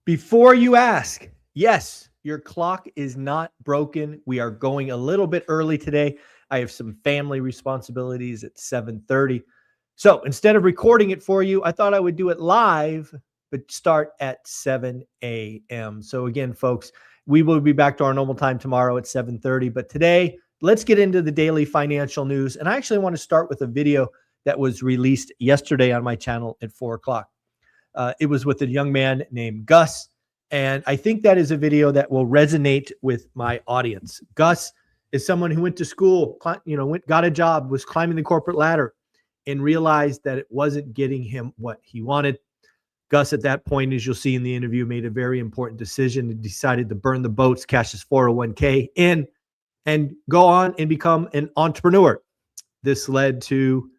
Before you ask, yes, your clock is not broken. We are going a little bit early today. I have some family responsibilities at 7:30. So instead of recording it for you, I thought I would do it live, but start at 7 a.m. So again, folks, we will be back to our normal time tomorrow at 7:30. But today, let's get into the daily financial news. And I actually want to start with a video that was released yesterday on my channel at 4 o'clock. It was with a young man named Gus. And I think that is a video that will resonate with my audience. Gus is someone who went to school, got a job, was climbing the corporate ladder, and realized that it wasn't getting him what he wanted. Gus, at that point, as you'll see in the interview, made a very important decision and decided to burn the boats, cash his 401k in, and go on and become an entrepreneur. This led to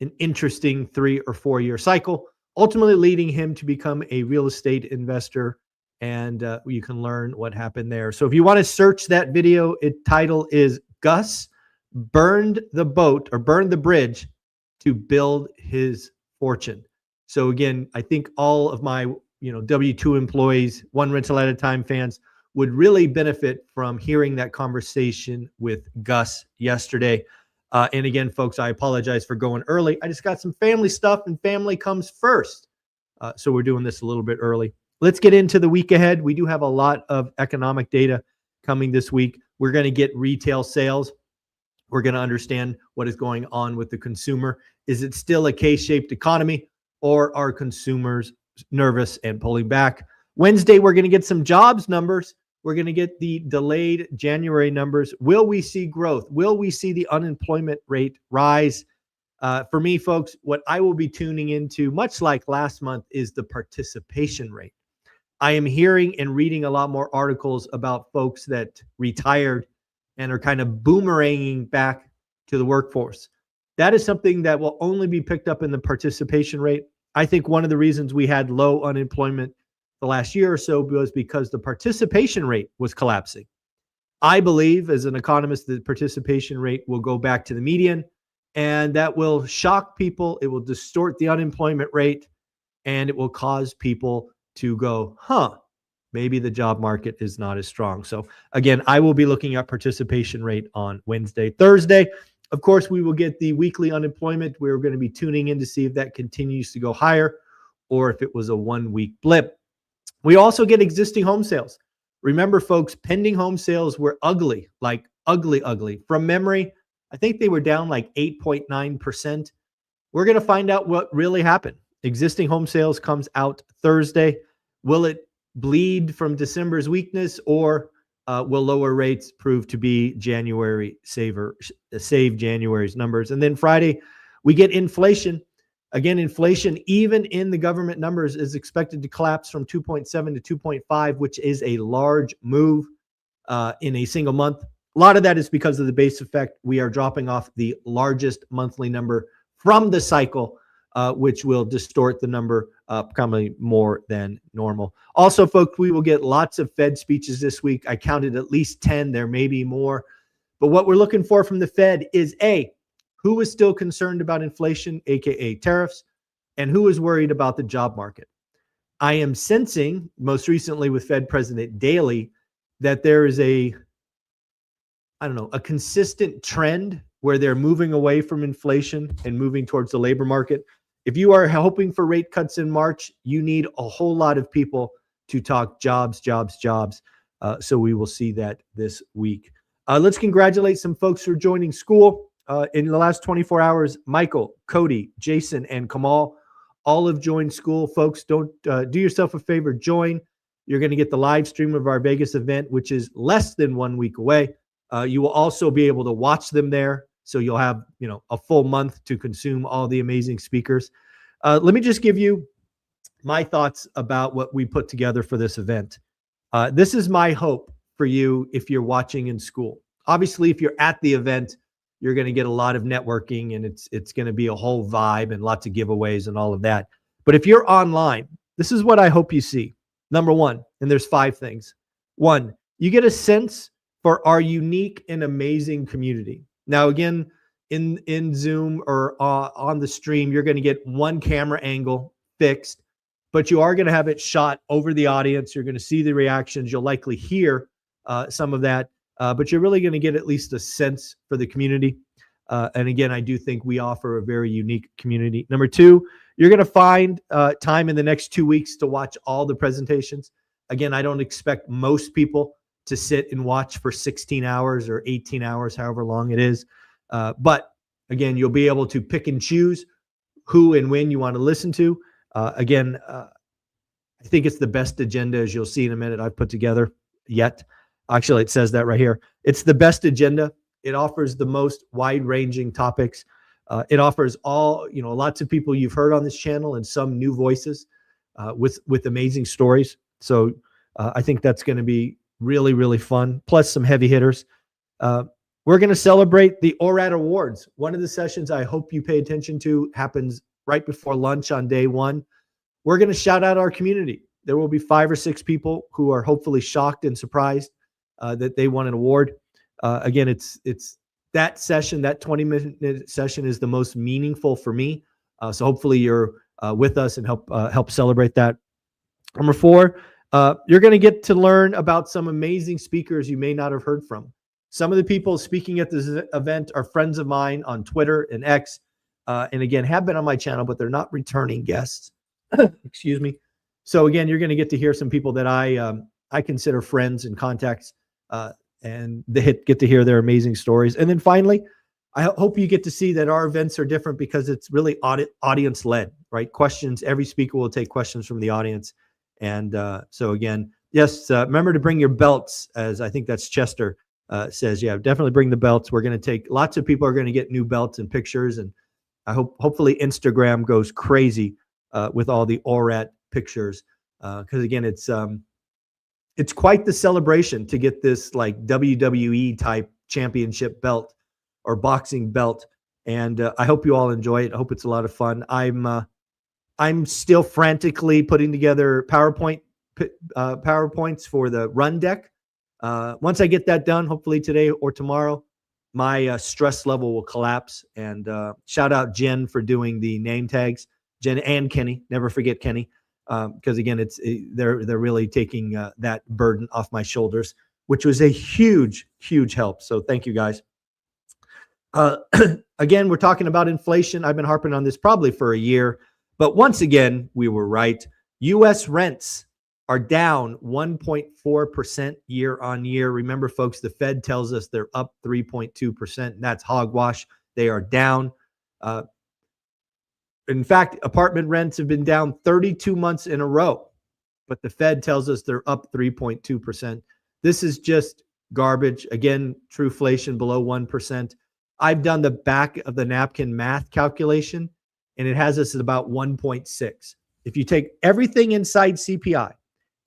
an interesting 3 or 4 year cycle, ultimately leading him to become a real estate investor. And you can learn what happened there. So if you want to search that video, its title is Gus Burned the Boat or Burned the Bridge to Build His Fortune. So again, I think all of my W-2 employees, One Rental at a Time fans would really benefit from hearing that conversation with Gus yesterday. And again, folks, I apologize for going early. I just got some family stuff, and family comes first. So we're doing this a little bit early. Let's get into the week ahead. We do have a lot of economic data coming this week. We're going to get retail sales. We're going to understand what is going on with the consumer. Is it still a K-shaped economy, or are consumers nervous and pulling back? Wednesday, we're going to get some jobs numbers. We're going to get the delayed January numbers. Will we see growth? Will we see the unemployment rate rise? For me, folks, what I will be tuning into, much like last month, is the participation rate. I am hearing and reading a lot more articles about folks that retired and are kind of boomeranging back to the workforce. That is something that will only be picked up in the participation rate. I think one of the reasons we had low unemployment the last year or so was because the participation rate was collapsing. I believe, as an economist, the participation rate will go back to the median, and that will shock people. It will distort the unemployment rate, and it will cause people to go, maybe the job market is not as strong. So again, I will be looking at participation rate on Wednesday. Thursday, of course, we will get the weekly unemployment. We're going to be tuning in to see if that continues to go higher or if it was a 1 week blip. We also get existing home sales. Remember, folks, pending home sales were ugly, like ugly. From memory, I think they were down like 8.9%. We're going to find out what really happened. Existing home sales comes out Thursday. Will it bleed from December's weakness, or will lower rates prove to be save January's numbers? And then Friday, we get inflation. Again, inflation, even in the government numbers, is expected to collapse from 2.7 to 2.5, which is a large move in a single month. A lot of that is because of the base effect. We are dropping off the largest monthly number from the cycle, which will distort the number probably more than normal. Also, folks, we will get lots of Fed speeches this week. I counted at least 10. There may be more. But what we're looking for from the Fed is who is still concerned about inflation, aka tariffs, and who is worried about the job market. I am sensing, most recently with Fed President Daly, that there is a consistent trend where they're moving away from inflation and moving towards the labor market. If you are hoping for rate cuts in March, you need a whole lot of people to talk jobs. So we will see that this week. Let's congratulate some folks who are joining school. In the last 24 hours, Michael, Cody, Jason, and Kamal all have joined school. Folks, don't do yourself a favor, join. You're going to get the live stream of our Vegas event, which is less than 1 week away. You will also be able to watch them there. So you'll have, a full month to consume all the amazing speakers. Let me just give you my thoughts about what we put together for this event. This is my hope for you if you're watching in school. Obviously, if you're at the event, you're going to get a lot of networking, and it's going to be a whole vibe and lots of giveaways and all of that. But if you're online, this is what I hope you see. Number one, and there's 5 things. 1, you get a sense for our unique and amazing community. Now, again, in Zoom or on the stream, you're going to get one camera angle fixed. but you are going to have it shot over the audience. You're going to see the reactions. You'll likely hear some of that, but you're really going to get at least a sense for the community. And again, I do think we offer a very unique community. Number two, you're going to find time in the next 2 weeks to watch all the presentations. Again, I don't expect most people to sit and watch for 16 hours or 18 hours, however long it is. But again, you'll be able to pick and choose who and when you want to listen to. Again, I think it's the best agenda, as you'll see in a minute, I've put together yet. Actually, it says that right here. It's the best agenda. It offers the most wide-ranging topics. It offers lots of people you've heard on this channel and some new voices with amazing stories. So I think that's going to be really, really fun. Plus some heavy hitters. We're going to celebrate the ORaaT Awards. One of the sessions I hope you pay attention to happens right before lunch on day one. We're going to shout out our community. There will be 5 or 6 people who are hopefully shocked and surprised that they won an award. Again, it's that session, that 20-minute session is the most meaningful for me. So hopefully you're with us and help celebrate that. Number 4, you're going to get to learn about some amazing speakers you may not have heard from. Some of the people speaking at this event are friends of mine on Twitter and X, and again, have been on my channel, but they're not returning guests. Excuse me. So again, you're going to get to hear some people that I consider friends and contacts, and they get to hear their amazing stories. And then finally, I hope you get to see that our events are different because it's really audience led, right? Questions. Every speaker will take questions from the audience. And so again, yes, remember to bring your belts, as I think that's Chester says. Yeah, definitely bring the belts. We're going to take, lots of people are going to get new belts and pictures. And I hopefully Instagram goes crazy with all the ORaaT pictures. Because again, it's quite the celebration to get this like WWE type championship belt or boxing belt. And I hope you all enjoy it. I hope it's a lot of fun. I'm still frantically putting together PowerPoints for the run deck. Once I get that done, hopefully today or tomorrow, my stress level will collapse. And shout out Jen for doing the name tags. Jen and Kenny, never forget Kenny, because again, they're really taking that burden off my shoulders, which was a huge, huge help. So thank you guys. Again, we're talking about inflation. I've been harping on this probably for a year. But once again, we were right. U.S. rents are down 1.4% year on year. Remember, folks, the Fed tells us they're up 3.2%. That's hogwash. They are down. In fact, apartment rents have been down 32 months in a row, but the Fed tells us they're up 3.2%. This is just garbage. Again, trueflation below 1%. I've done the back of the napkin math calculation, and it has us at about 1.6. If you take everything inside CPI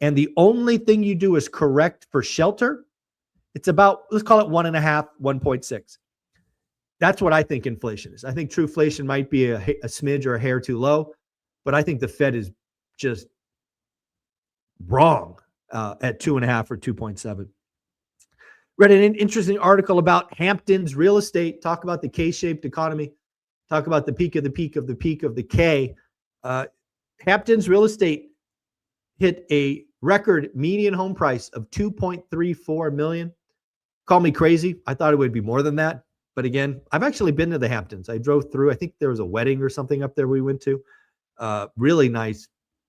and the only thing you do is correct for shelter, it's about, let's call it 1.5, 1.6. That's what I think inflation is. I think trueflation might be a smidge or a hair too low, but I think the Fed is just wrong at 2.5 or 2.7. Read an interesting article about Hampton's real estate, talk about the K-shaped economy, talk about the peak of the peak of the peak of the K. Hampton's real estate hit a record median home price of $2.34 million. Call me crazy. I thought it would be more than that. But again, I've actually been to the Hamptons. I drove through. I think there was a wedding or something up there we went to. Really nice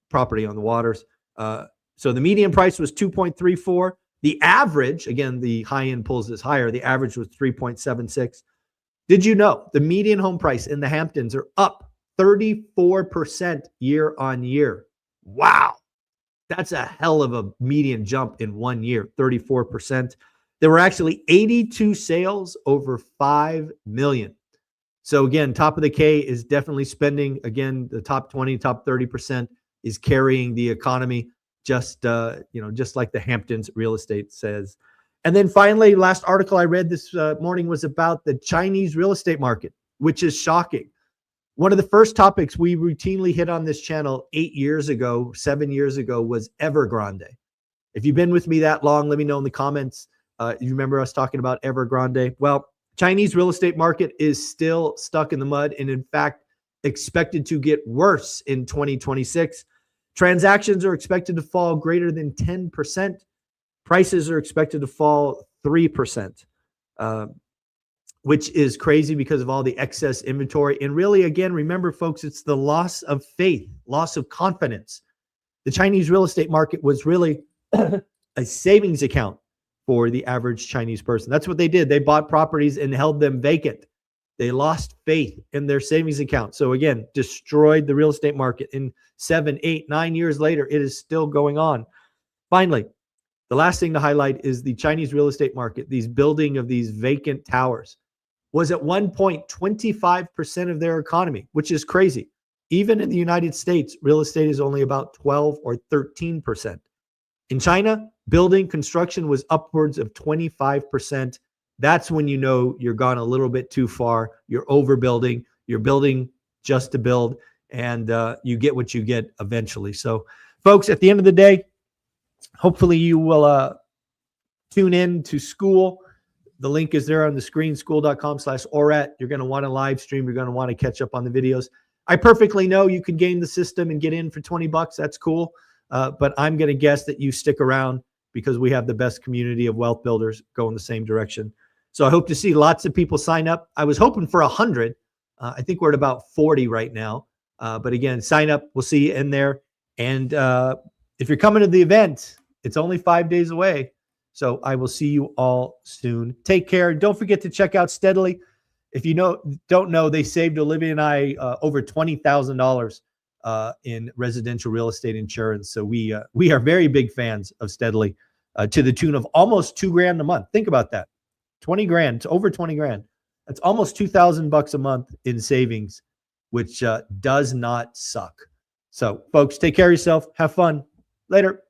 property on the waters. So the median price was 2.34. The average, again, the high end pulls this higher. The average was 3.76. Did you know the median home price in the Hamptons are up 34% year on year? Wow. That's a hell of a median jump in 1 year, 34%. There were actually 82 sales over 5 million. So again, top of the K is definitely spending. Again, the top 20, top 30% is carrying the economy, just like the Hamptons real estate says. And then finally, last article I read this morning was about the Chinese real estate market, which is shocking. One of the first topics we routinely hit on this channel 7 years ago, was Evergrande. If you've been with me that long, let me know in the comments. You remember us talking about Evergrande? Well, Chinese real estate market is still stuck in the mud and in fact expected to get worse in 2026. Transactions are expected to fall greater than 10%. Prices are expected to fall 3%, which is crazy because of all the excess inventory. And really, again, remember, folks, it's the loss of faith, loss of confidence. The Chinese real estate market was really a savings account for the average Chinese person. That's what they did. They bought properties and held them vacant. They lost faith in their savings account. So again, destroyed the real estate market. In 7, 8, 9 years later, it is still going on. Finally, the last thing to highlight is the Chinese real estate market. These building of these vacant towers was at one point 25% of their economy, which is crazy. Even in the United States, real estate is only about 12 or 13%. In China, building construction was upwards of 25%. That's when you know you're gone a little bit too far. You're overbuilding. You're building just to build, and you get what you get eventually. So, folks, at the end of the day, hopefully you will tune in to school. The link is there on the screen, school.com/ORaaT. You're going to want to live stream. You're going to want to catch up on the videos. I perfectly know you can game the system and get in for $20. That's cool. But I'm going to guess that you stick around because we have the best community of wealth builders going the same direction. So I hope to see lots of people sign up. I was hoping for 100. I think we're at about 40 right now. But again, sign up. We'll see you in there. And if you're coming to the event, it's only 5 days away. So I will see you all soon. Take care. Don't forget to check out Steadily. If you don't know, they saved Olivia and I over $20,000 in residential real estate insurance. So we are very big fans of Steadily to the tune of almost $2,000 a month. Think about that. 20 grand, it's over 20 grand. That's almost $2,000 a month in savings, which does not suck. So folks, take care of yourself. Have fun. Later.